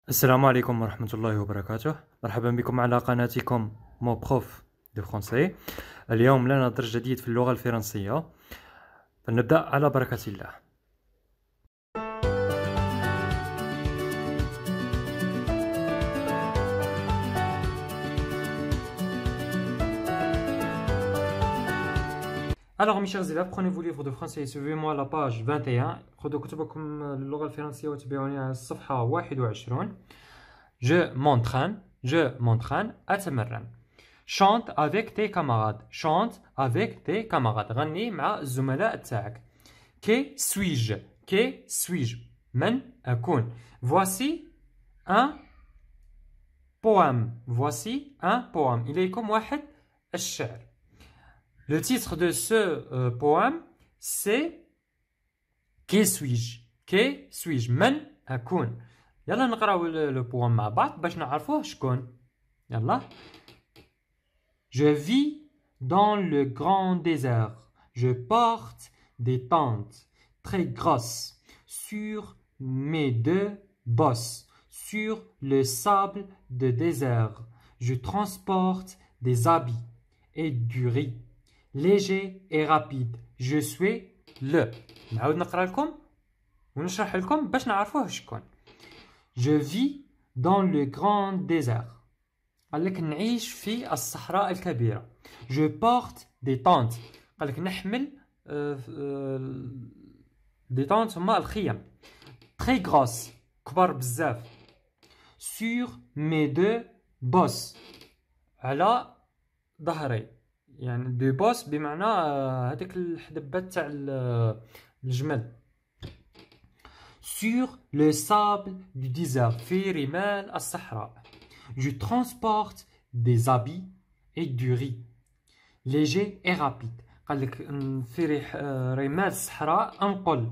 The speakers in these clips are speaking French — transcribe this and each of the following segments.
السلام عليكم ورحمة الله وبركاته. مرحبا بكم على قناتكم مو بروف دو فرونسي. اليوم لنا درس جديد في اللغة الفرنسية، فلنبدأ على بركة الله. Alors mes chers élèves, prenez vos livres de français et suivez-moi à la page 21. خذوا كتبكم للغة الفرنسية وتابعوني على الصفحة 21. Je m'entraîne, أتمرن. Chante avec tes camarades. Chante avec tes camarades. غني مع الزملاء تاعك. Qui suis-je? من أكون. Voici un poème. إليكم واحد الشعر. Le titre de ce poème, c'est Qui suis-je? من أكون. يلا نقراو le poème مع بعض باش نعرفوه شكون. يلا. Je vis dans le grand désert. Je porte des tentes très grosses sur mes deux bosses. Sur le sable de désert, je transporte des habits et du riz. Léger et rapide, je suis le. نعاود نقرا لكم ونشرح لكم باش نعرفوه شكون. Je vis dans le grand désert. قال لك نعيش في الصحراء الكبيرة. Je porte des tentes. قال لك نحمل des tentes هما الخيم. Très grosses. كبار بزاف. Sur mes deux bosses. على ظهري. يعني دو بوس بمعنى هذيك الحدبات تاع الجمل. Sur le sable du désert. في رمال الصحراء. Je transporte des habits et du riz. Léger et rapide. قال لك في رمال الصحراء انقل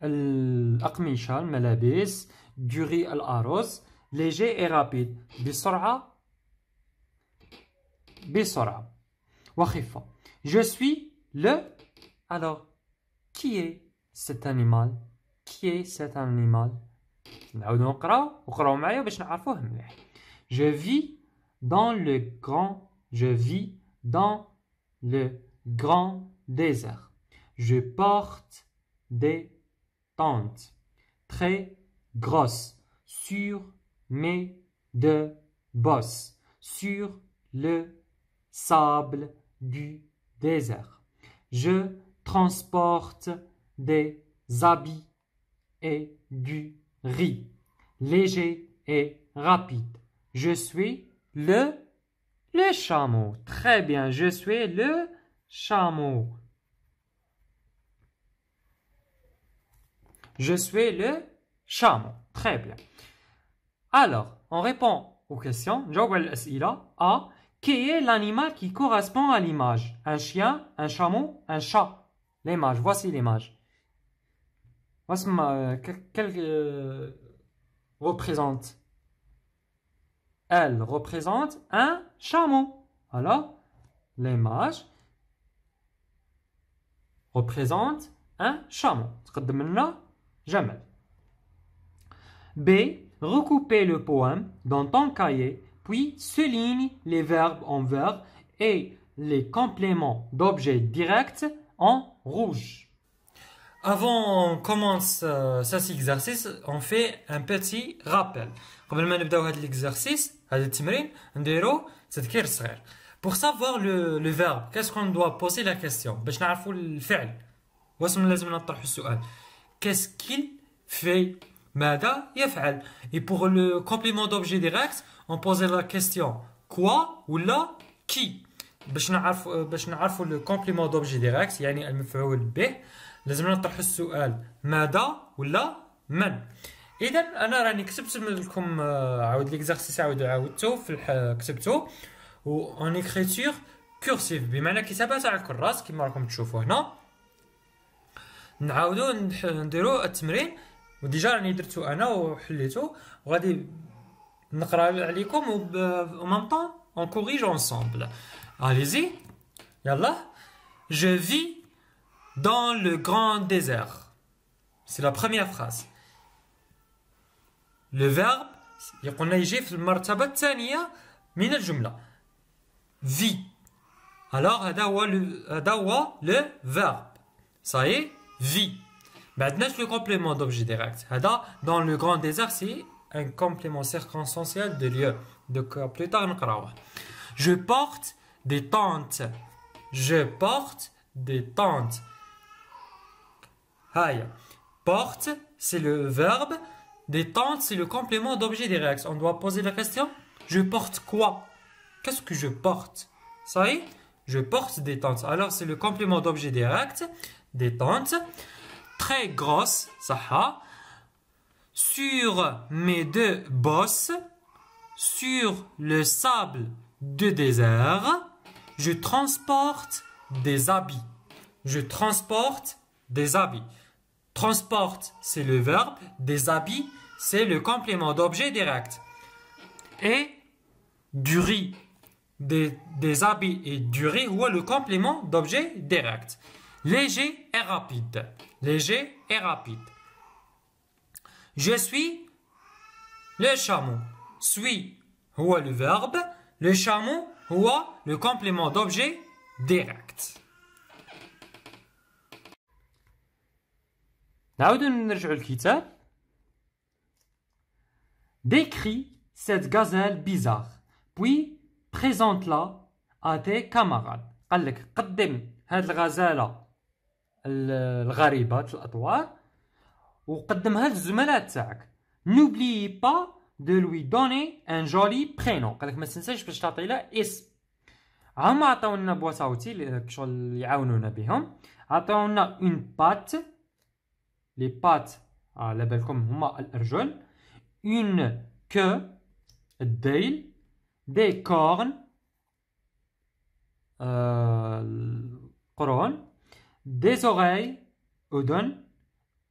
الأقمشة الملابس. Du riz الأرز. Léger et rapide. بسرعة. وخفة. Je suis le. Alors, qui est cet animal? نعاودو نقراو وقراو معايا باش نعرفوه مليح. Je vis dans le grand désert. Je porte des tentes très grosses sur mes deux bosses. Sur le sable du désert. Je transporte des habits et du riz. Léger et rapide. Je suis le chameau. Très bien, je suis le chameau. Je suis le chameau. Très bien. Alors, on répond aux questions. نجاوب على الأسئلة. A. Qui est l'animal qui correspond à l'image? Un chien, un chameau, un chat. L'image, voici l'image. Quelle représente? Elle représente un chameau. Alors, l'image représente un chameau. تقدم لنا جمل. B. Recoupez le poème dans ton cahier, puis souligne les verbes en vert et les compléments d'objets directs en rouge. Avant qu'on commence cet exercice, on fait un petit rappel. قبل ما نبداو هذا l'exercice, هذا التمرين, نديرو تذكير صغير. Pour savoir le verbe, qu'est-ce qu'on doit poser la question? باش نعرفوا الفعل. واسم لازم نطرحوا السؤال. Qu'est-ce qu'il fait? ماذا يفعل? Et pour le complément d'objet direct, on pose la question quoi ou la qui. باش نعرفوا le complément d'objet direct يعني المفعول به لازم نطرح السؤال ماذا ولا من. اذا انا راني كتبت لكم عاود ليكزارسيس عاودته في كتبته و اون اكريتور كورسيف بمعنى كتابه تاع الكراس كما راكم تشوفوا هنا. نعاودو نديرو التمرين وديجا راني درتو انا وحليته وغادي نقرا عليكم و مام طون اون كوريج انصامبل. Allez-y. Yallah. Je vis dans le grand désert. C'est la première phrase. Le verbe يقولنا يجي في المرتبة الثانية من الجملة. Vie. Alors هذا هو le verbe. Ça y est, vie. Maintenant, le complément d'objet direct. هذا dans le grand désert, c'est un complément circonstanciel de lieu. Donc plus tard نقراوه. Je porte des tentes. Je porte des tentes. Aïe. Porte, c'est le verbe. Des tentes, c'est le complément d'objet direct. On doit poser la question. Je porte quoi? Qu'est-ce que je porte? Ça y est, je porte des tentes. Alors, c'est le complément d'objet direct. Des tentes. Très grosse, ça. Sur mes deux bosses, sur le sable de désert, je transporte des habits. Je transporte des habits. Transporte, c'est le verbe. Des habits, c'est le complément d'objet direct. Et du riz. Des habits et du riz, ou le complément d'objet direct. Léger et rapide. Léger et rapide. Je suis le chameau. Suis, ou le verbe. Le chameau, ou le complément d'objet direct. نعود نرجع الكتاب. Décris cette gazelle bizarre, puis présente-la à tes camarades. قال لك قدم هذه الغزالة الغريبة الأطوار وقدمها للزملاء تاعك. N'oublie pas de lui donner un joli prénom. قال لك ما تنساش باش تعطي له اسم. هما عطاونا بواط اوتي شغل يعاونونا بهم. عطاونا une patte. Les pattes على بالكم هما الأرجل. Une queue الديل. Des cornes قرون. Des oreilles أذن.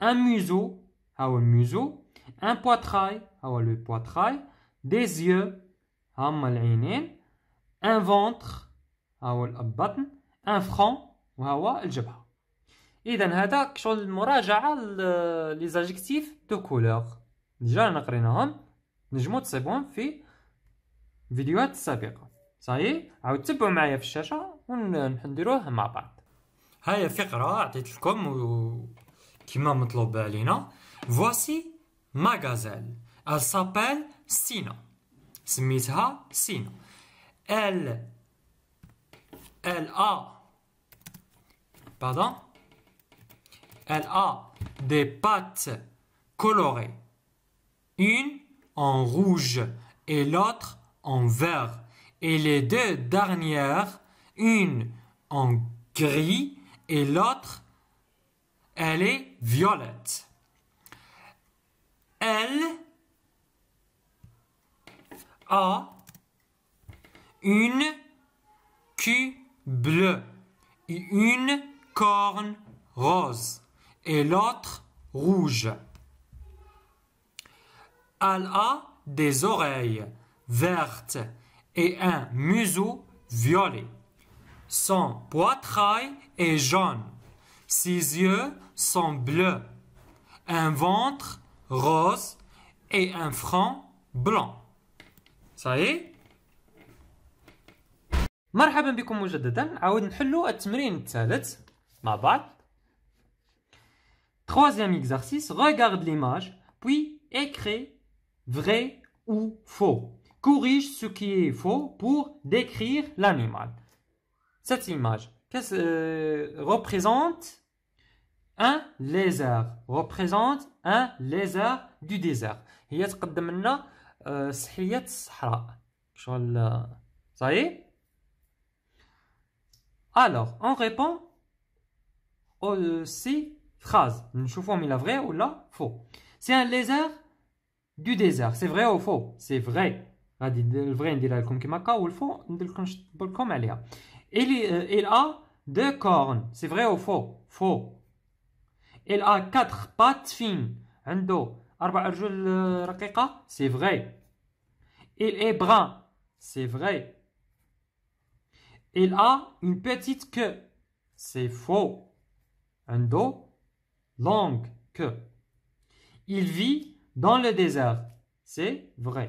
Un museau هو الموزو. Un poitrail هو le poitrail. Des yeux هما العينين. Un ventre هو البطن. Un front وهو الجبهة. إذا هذا شغل المراجعة لي زادجكتيف دو كولور. ديجا قريناهم نجمو تصيبوهم في فيديوهات سابقة. صايي عاود تبعوا معايا في الشاشة ونديروه مع بعض. هاي فقرة عطيت لكم كيما مطلوب علينا. Voici ma gazelle. Elle s'appelle Sina. سميتها سينا. Elle a des pattes colorées. Une en rouge et l'autre en vert. Et les deux dernières, une en gris et l'autre, elle est violette. Elle a une queue bleue et une corne rose et l'autre rouge. Elle a des oreilles vertes et un museau violet. Son poitrail est jaune. Ses yeux sont bleus. Un ventre rose et un front blanc. Ça y est? مرحبا بكم مجددا. عاود نحلو التمرين الثالث مع بعض. Troisième exercice, regarde l'image, puis écris vrai ou faux. Corrige ce qui est faux pour décrire l'animal. Cette image représente un lézard. Représente un lézard du désert. هي تقدم لنا سحلية الصحراء. شغل ça y est? Alors, on répond aux ces phrases. نشوفهم إلا vrai ou là faux. C'est un lézard du désert. C'est vrai ou faux? C'est vrai. غادي الفري نديرها لكم كيما هكا والفو ندير عليها. Il a deux cornes. C'est vrai ou faux? Faux. Il a quatre pattes fines. عنده 4 أرجل رقيقة. C'est vrai. Il est brun. C'est vrai. Il a une petite queue. C'est faux. عنده longue queue. Il vit dans le désert. c'est vrai.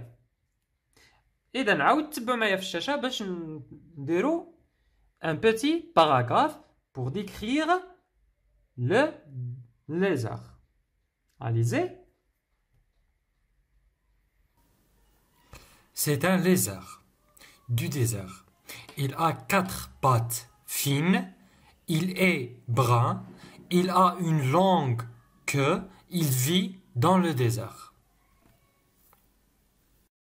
إذا نعاود تبعوا معايا في الشاشة باش نديرو un petit paragraphe pour décrire le lézard. Lisez. C'est un lézard du désert. Il a 4 pattes fines, il est brun, il a une longue queue, il vit dans le désert.